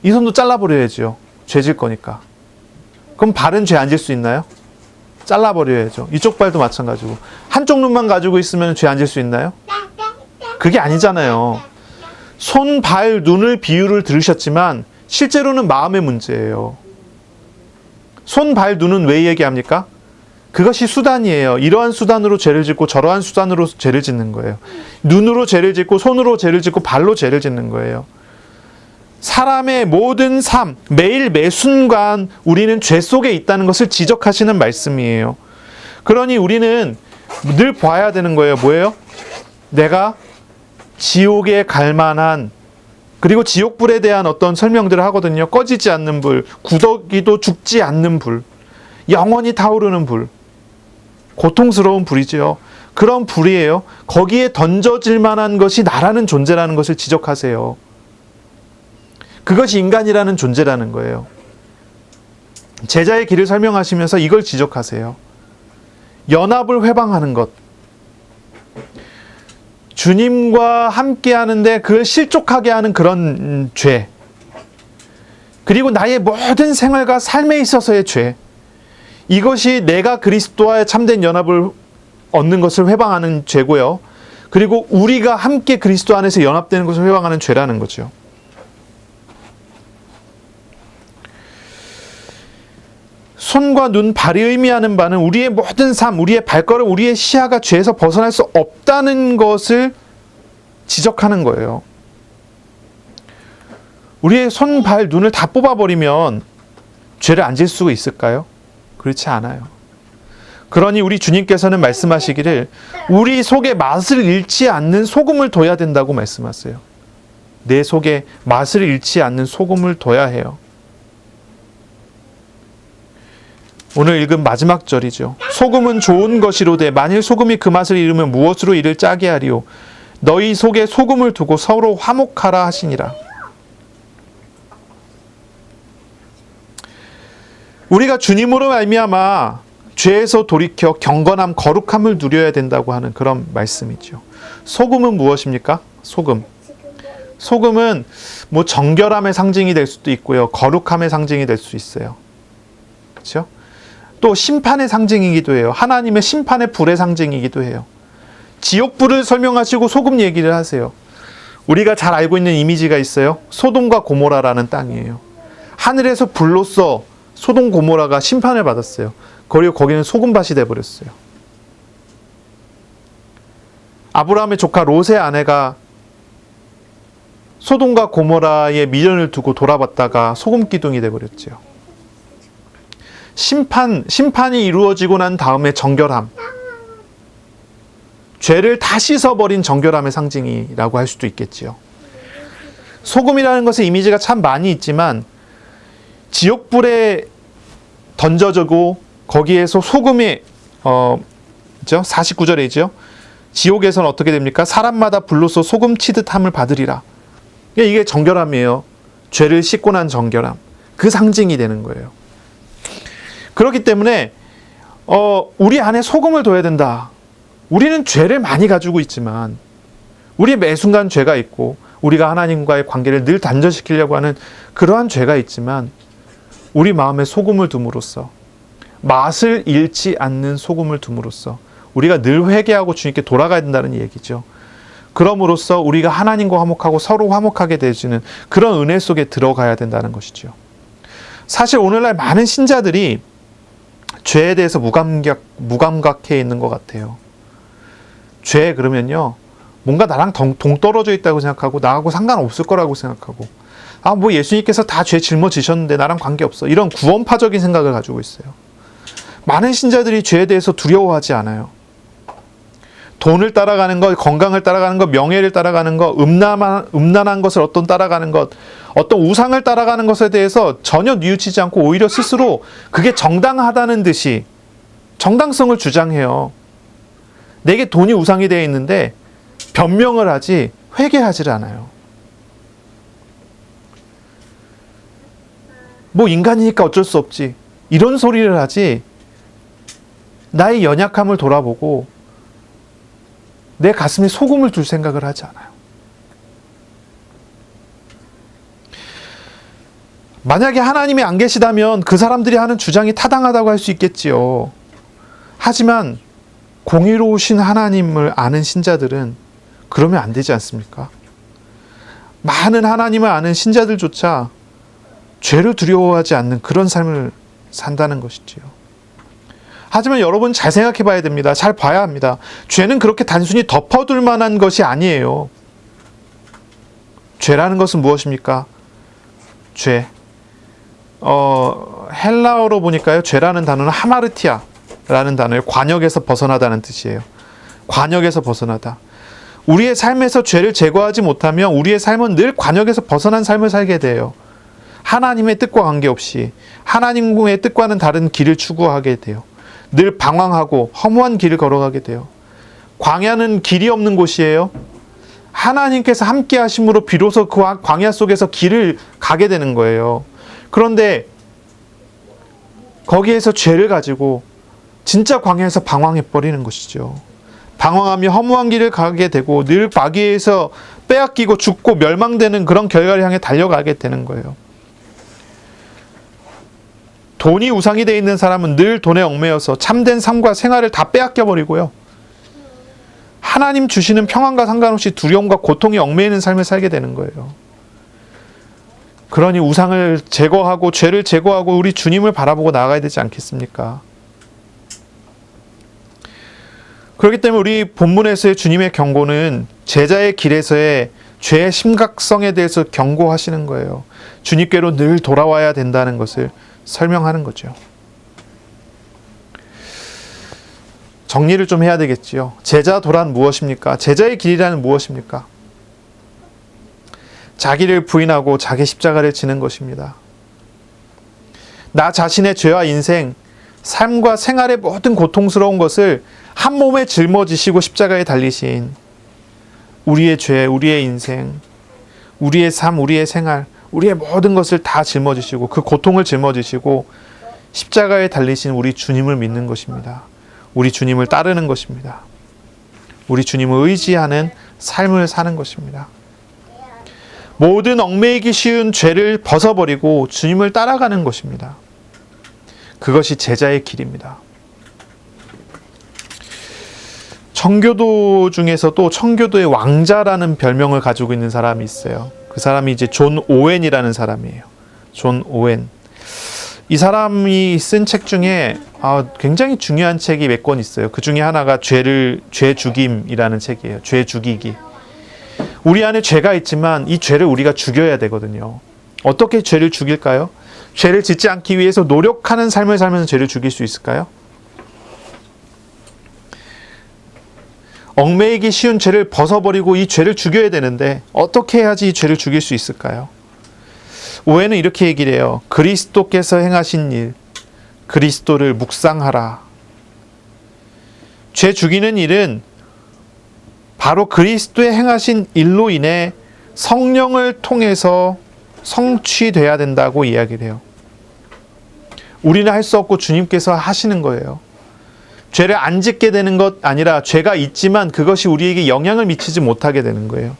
이 손도 잘라버려야죠. 죄 질 거니까. 그럼 발은 죄 안 질 수 있나요? 잘라버려야죠. 이쪽 발도 마찬가지고. 한쪽 눈만 가지고 있으면 죄 안 질 수 있나요? 그게 아니잖아요. 손, 발, 눈을 비유를 들으셨지만 실제로는 마음의 문제예요. 손, 발, 눈은 왜 얘기합니까? 그것이 수단이에요. 이러한 수단으로 죄를 짓고 저러한 수단으로 죄를 짓는 거예요. 눈으로 죄를 짓고 손으로 죄를 짓고 발로 죄를 짓는 거예요. 사람의 모든 삶, 매일 매순간 우리는 죄 속에 있다는 것을 지적하시는 말씀이에요. 그러니 우리는 늘 봐야 되는 거예요. 뭐예요? 내가 지옥에 갈 만한, 그리고 지옥불에 대한 어떤 설명들을 하거든요. 꺼지지 않는 불, 구더기도 죽지 않는 불, 영원히 타오르는 불, 고통스러운 불이죠. 그런 불이에요. 거기에 던져질 만한 것이 나라는 존재라는 것을 지적하세요. 그것이 인간이라는 존재라는 거예요. 제자의 길을 설명하시면서 이걸 지적하세요. 연합을 회방하는 것. 주님과 함께 하는데 그걸 실족하게 하는 그런 죄. 그리고 나의 모든 생활과 삶에 있어서의 죄. 이것이 내가 그리스도와의 참된 연합을 얻는 것을 회방하는 죄고요. 그리고 우리가 함께 그리스도 안에서 연합되는 것을 회방하는 죄라는 거죠. 손과 눈, 발이 의미하는 바는 우리의 모든 삶, 우리의 발걸음, 우리의 시야가 죄에서 벗어날 수 없다는 것을 지적하는 거예요. 우리의 손, 발, 눈을 다 뽑아버리면 죄를 안 질 수가 있을까요? 그렇지 않아요. 그러니 우리 주님께서는 말씀하시기를 우리 속에 맛을 잃지 않는 소금을 둬야 된다고 말씀하세요. 내 속에 맛을 잃지 않는 소금을 둬야 해요. 오늘 읽은 마지막 절이죠. 소금은 좋은 것이로되 만일 소금이 그 맛을 잃으면 무엇으로 이를 짜게 하리요. 너희 속에 소금을 두고 서로 화목하라 하시니라. 우리가 주님으로 말미암아 죄에서 돌이켜 경건함, 거룩함을 누려야 된다고 하는 그런 말씀이죠. 소금은 무엇입니까? 소금은 뭐 정결함의 상징이 될 수도 있고요. 거룩함의 상징이 될 수 있어요. 그렇죠? 또 심판의 상징이기도 해요. 하나님의 심판의 불의 상징이기도 해요. 지옥불을 설명하시고 소금 얘기를 하세요. 우리가 잘 알고 있는 이미지가 있어요. 소돔과 고모라라는 땅이에요. 하늘에서 불로써 소돔 고모라가 심판을 받았어요. 그리고 거기는 소금밭이 돼버렸어요. 아브라함의 조카 롯의 아내가 소돔과 고모라의 미련을 두고 돌아봤다가 소금 기둥이 돼버렸죠. 심판이 이루어지고 난 다음에 정결함, 죄를 다 씻어버린 정결함의 상징이라고 할 수도 있겠지요. 소금이라는 것의 이미지가 참 많이 있지만 지옥불에 던져지고 거기에서 소금이 49절이죠. 지옥에서는 어떻게 됩니까? 사람마다 불로서 소금 치듯함을 받으리라. 이게 정결함이에요. 죄를 씻고 난 정결함. 그 상징이 되는 거예요. 그렇기 때문에 우리 안에 소금을 둬야 된다. 우리는 죄를 많이 가지고 있지만 우리의 매 순간 죄가 있고 우리가 하나님과의 관계를 늘 단절시키려고 하는 그러한 죄가 있지만 우리 마음에 소금을 둠으로써, 맛을 잃지 않는 소금을 둠으로써 우리가 늘 회개하고 주님께 돌아가야 된다는 얘기죠. 그럼으로써 우리가 하나님과 화목하고 서로 화목하게 되어지는 그런 은혜 속에 들어가야 된다는 것이죠. 사실 오늘날 많은 신자들이 죄에 대해서 무감각해 있는 것 같아요. 죄 그러면요, 뭔가 나랑 동떨어져 있다고 생각하고 나하고 상관없을 거라고 생각하고, 아, 뭐 예수님께서 다 죄 짊어지셨는데 나랑 관계없어, 이런 구원파적인 생각을 가지고 있어요. 많은 신자들이 죄에 대해서 두려워하지 않아요. 돈을 따라가는 것, 건강을 따라가는 것, 명예를 따라가는 것, 음란한 것을 따라가는 것, 어떤 우상을 따라가는 것에 대해서 전혀 뉘우치지 않고 오히려 스스로 그게 정당하다는 듯이 정당성을 주장해요. 내게 돈이 우상이 되어 있는데 변명을 하지 회개하지를 않아요. 뭐 인간이니까 어쩔 수 없지, 이런 소리를 하지 나의 연약함을 돌아보고 내 가슴에 소금을 둘 생각을 하지 않아요. 만약에 하나님이 안 계시다면 그 사람들이 하는 주장이 타당하다고 할 수 있겠지요. 하지만 공의로우신 하나님을 아는 신자들은 그러면 안 되지 않습니까? 많은 하나님을 아는 신자들조차 죄를 두려워하지 않는 그런 삶을 산다는 것이지요. 하지만 여러분 잘 생각해 봐야 됩니다. 잘 봐야 합니다. 죄는 그렇게 단순히 덮어둘 만한 것이 아니에요. 죄라는 것은 무엇입니까? 죄. 헬라어로 보니까요, 죄라는 단어는 하마르티아라는 단어예요. 관역에서 벗어나다는 뜻이에요. 관역에서 벗어나다. 우리의 삶에서 죄를 제거하지 못하면 우리의 삶은 늘 관역에서 벗어난 삶을 살게 돼요. 하나님의 뜻과 관계없이 하나님의 뜻과는 다른 길을 추구하게 돼요. 늘 방황하고 허무한 길을 걸어가게 돼요. 광야는 길이 없는 곳이에요. 하나님께서 함께 하심으로 비로소 그 광야 속에서 길을 가게 되는 거예요. 그런데 거기에서 죄를 가지고 진짜 광야에서 방황해 버리는 것이죠. 방황하며 허무한 길을 가게 되고 늘 마귀에서 빼앗기고 죽고 멸망되는 그런 결과를 향해 달려가게 되는 거예요. 돈이 우상이 되어 있는 사람은 늘 돈에 얽매여서 참된 삶과 생활을 다 빼앗겨 버리고요, 하나님 주시는 평안과 상관없이 두려움과 고통이 얽매이는 삶을 살게 되는 거예요. 그러니 우상을 제거하고 죄를 제거하고 우리 주님을 바라보고 나아가야 되지 않겠습니까? 그렇기 때문에 우리 본문에서의 주님의 경고는 제자의 길에서의 죄의 심각성에 대해서 경고하시는 거예요. 주님께로 늘 돌아와야 된다는 것을 설명하는 거죠. 정리를 좀 해야 되겠지요. 제자 도란 무엇입니까? 제자의 길이란 무엇입니까? 자기를 부인하고 자기 십자가를 지는 것입니다. 나 자신의 죄와 인생, 삶과 생활의 모든 고통스러운 것을 한 몸에 짊어지시고 십자가에 달리신 우리의 죄, 우리의 인생, 우리의 삶, 우리의 생활, 우리의 모든 것을 다 짊어지시고 그 고통을 짊어지시고 십자가에 달리신 우리 주님을 믿는 것입니다. 우리 주님을 따르는 것입니다. 우리 주님을 의지하는 삶을 사는 것입니다. 모든 얽매이기 쉬운 죄를 벗어버리고 주님을 따라가는 것입니다. 그것이 제자의 길입니다. 청교도 중에서도 청교도의 왕자라는 별명을 가지고 있는 사람이 있어요. 그 사람이 이제 존 오웬이라는 사람이에요. 존 오웬. 이 사람이 쓴 책 중에 굉장히 중요한 책이 몇 권 있어요. 그 중에 하나가 죄 죽임이라는 책이에요. 죄 죽이기. 우리 안에 죄가 있지만 이 죄를 우리가 죽여야 되거든요. 어떻게 죄를 죽일까요? 죄를 짓지 않기 위해서 노력하는 삶을 살면서 죄를 죽일 수 있을까요? 얽매이기 쉬운 죄를 벗어버리고 이 죄를 죽여야 되는데 어떻게 해야지 이 죄를 죽일 수 있을까요? 오해는 이렇게 얘기를 해요. 그리스도께서 행하신 일, 그리스도를 묵상하라. 죄 죽이는 일은 바로 그리스도의 행하신 일로 인해 성령을 통해서 성취돼야 된다고 이야기를 해요. 우리는 할 수 없고 주님께서 하시는 거예요. 죄를 안 짓게 되는 것 아니라 죄가 있지만 그것이 우리에게 영향을 미치지 못하게 되는 거예요.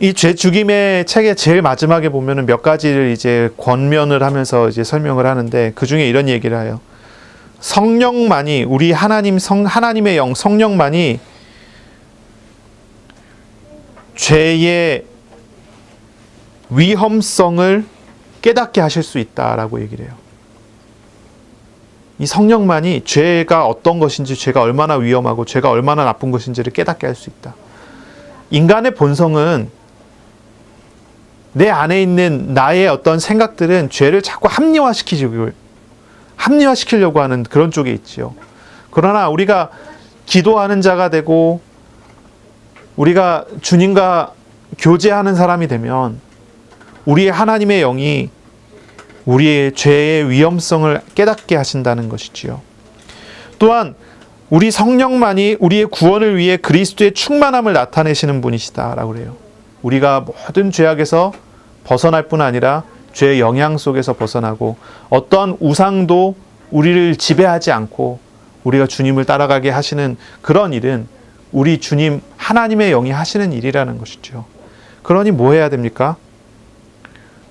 이 죄 죽임의 책의 제일 마지막에 보면은 몇 가지를 이제 권면을 하면서 이제 설명을 하는데 그 중에 이런 얘기를 해요. 성령만이 우리 하나님의 영 성령만이 죄의 위험성을 깨닫게 하실 수 있다라고 얘기를 해요. 이 성령만이 죄가 어떤 것인지, 죄가 얼마나 위험하고 죄가 얼마나 나쁜 것인지를 깨닫게 할 수 있다. 인간의 본성은, 내 안에 있는 나의 어떤 생각들은 죄를 자꾸 합리화시키려고 하는 그런 쪽에 있지요. 그러나 우리가 기도하는 자가 되고 우리가 주님과 교제하는 사람이 되면 우리의 하나님의 영이 우리의 죄의 위험성을 깨닫게 하신다는 것이지요. 또한 우리 성령만이 우리의 구원을 위해 그리스도의 충만함을 나타내시는 분이시다라고 그래요. 우리가 모든 죄악에서 벗어날 뿐 아니라 죄의 영향 속에서 벗어나고 어떠한 우상도 우리를 지배하지 않고 우리가 주님을 따라가게 하시는 그런 일은 우리 주님 하나님의 영이 하시는 일이라는 것이죠. 그러니 뭐 해야 됩니까?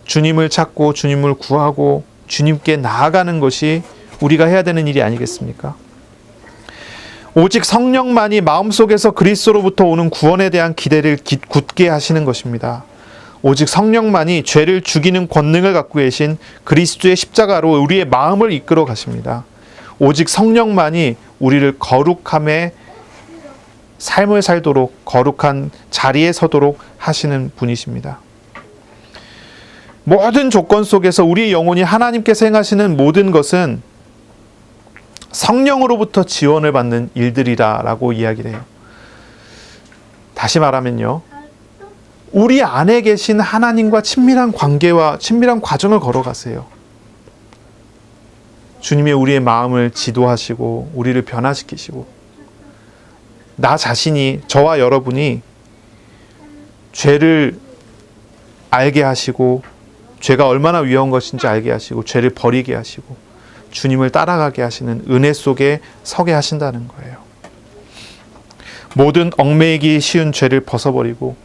주님을 찾고 주님을 구하고 주님께 나아가는 것이 우리가 해야 되는 일이 아니겠습니까? 오직 성령만이 마음속에서 그리스도로부터 오는 구원에 대한 기대를 굳게 하시는 것입니다. 오직 성령만이 죄를 죽이는 권능을 갖고 계신 그리스도의 십자가로 우리의 마음을 이끌어 가십니다. 오직 성령만이 우리를 거룩함의 삶을 살도록, 거룩한 자리에 서도록 하시는 분이십니다. 모든 조건 속에서 우리의 영혼이 하나님께서 행하시는 모든 것은 성령으로부터 지원을 받는 일들이라고 이야기를 해요. 다시 말하면요, 우리 안에 계신 하나님과 친밀한 관계와 친밀한 과정을 걸어가세요. 주님이 우리의 마음을 지도하시고 우리를 변화시키시고, 나 자신이, 저와 여러분이 죄를 알게 하시고 죄가 얼마나 위험한 것인지 알게 하시고 죄를 버리게 하시고 주님을 따라가게 하시는 은혜 속에 서게 하신다는 거예요. 모든 얽매이기 쉬운 죄를 벗어버리고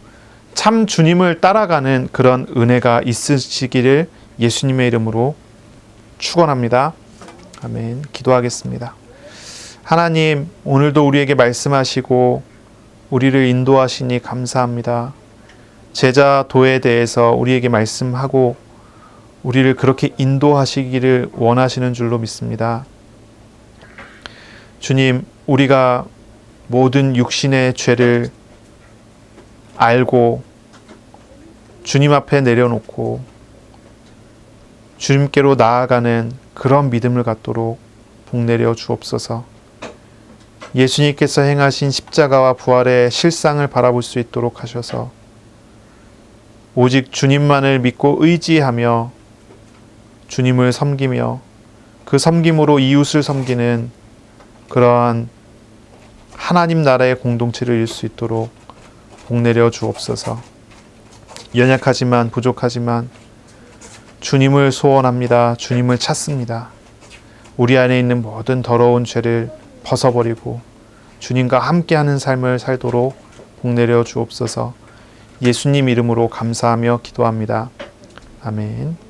참 주님을 따라가는 그런 은혜가 있으시기를 예수님의 이름으로 축원합니다. 아멘. 기도하겠습니다. 하나님, 오늘도 우리에게 말씀하시고 우리를 인도하시니 감사합니다. 제자도에 대해서 우리에게 말씀하고 우리를 그렇게 인도하시기를 원하시는 줄로 믿습니다. 주님, 우리가 모든 육신의 죄를 알고 주님 앞에 내려놓고 주님께로 나아가는 그런 믿음을 갖도록 복내려 주옵소서. 예수님께서 행하신 십자가와 부활의 실상을 바라볼 수 있도록 하셔서 오직 주님만을 믿고 의지하며 주님을 섬기며 그 섬김으로 이웃을 섬기는 그러한 하나님 나라의 공동체를 이룰 수 있도록 복내려 주옵소서. 연약하지만 부족하지만 주님을 소원합니다. 주님을 찾습니다. 우리 안에 있는 모든 더러운 죄를 벗어버리고 주님과 함께하는 삶을 살도록 복내려 주옵소서. 예수님 이름으로 감사하며 기도합니다. 아멘.